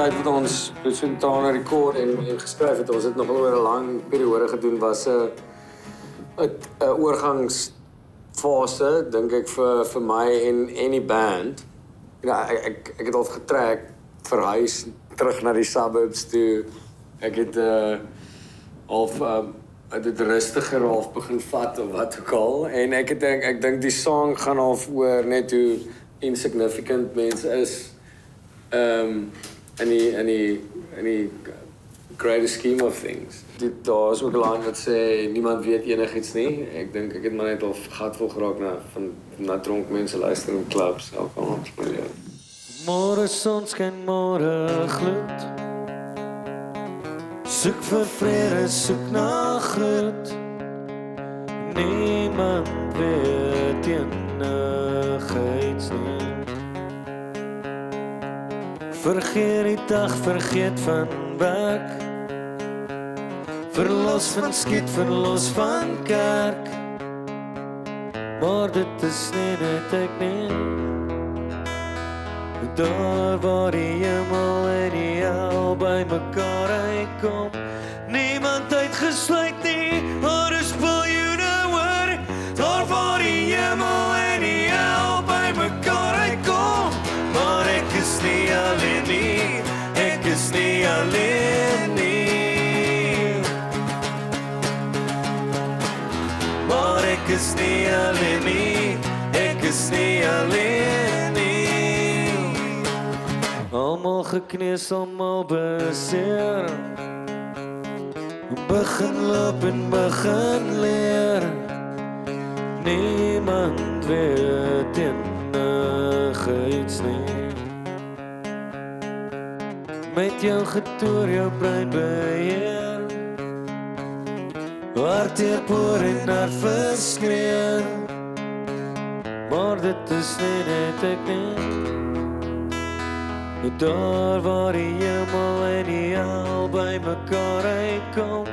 tyd wat ons spontaan rekord en geskryf het, ons het nog oor 'n lang periode gedoen, was 'n oorgangsfase, dink ek vir my en die band. Ja, ek het al getrek, verhuis terug na die suburbs toe. Ek het dit rustiger half begin vat of wat ook al. En ek dink die song gaan half oor net hoe insignificant mense is in die greater scheme of things. Daar is ook 'n lyn wat sê niemand weet enigiets nie. Ek dink ek het maar net al gatvol geraak na dronk mense luister in clubs elke aand. Ja. Môre son skyn, môre gloed. Soek vir vrede, soek na groet. Niemand weet enigiets nie. Vergeet die dag, vergeet van werk. Verlos van skiet, verlos van kerk. Maar dit is nie net ek nie. Daar waar die hemel en die hel by mekaar uitkom. Niemand uitgesluit nie, maar is biljoene hoor. Daar waar die hemel en die hel by mekaar uitkom. Maar ek is nie alleen nie, ek is nie alleen nie. Maar ek is nie alleen nie, ek is nie alleen nie. Almal gekneus, almal beseer. Begin loop en begin leer. Niemand weet enigiets nie. Met jou getoer, jou brein beheer. Hartteerpoor en hart verskree. Maar dit is nie net ek nie. Daar waar die hemel en die hel by mekaar uitkom.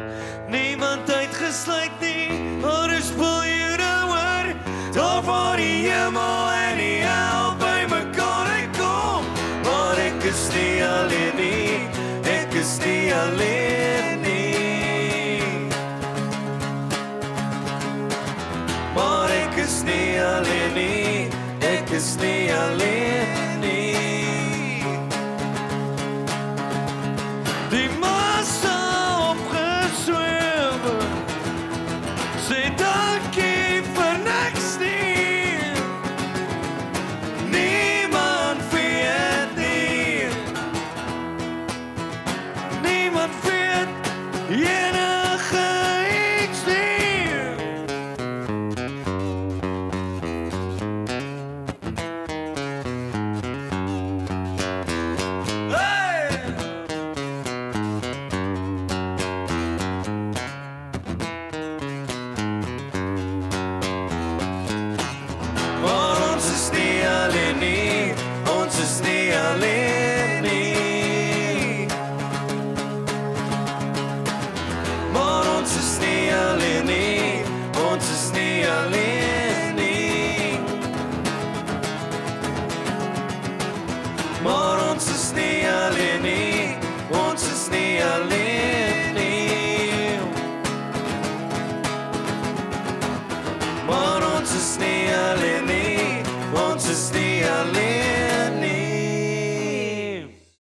Niemand uitgesluit nie, maar is biljoene hoor. Daar waar die hemel en die hel by mekaar uitkom. Maar ek is nie alleen nie, ek is nie alleen nie. Maar ek is nie alleen nie, ek is nie alleen nie.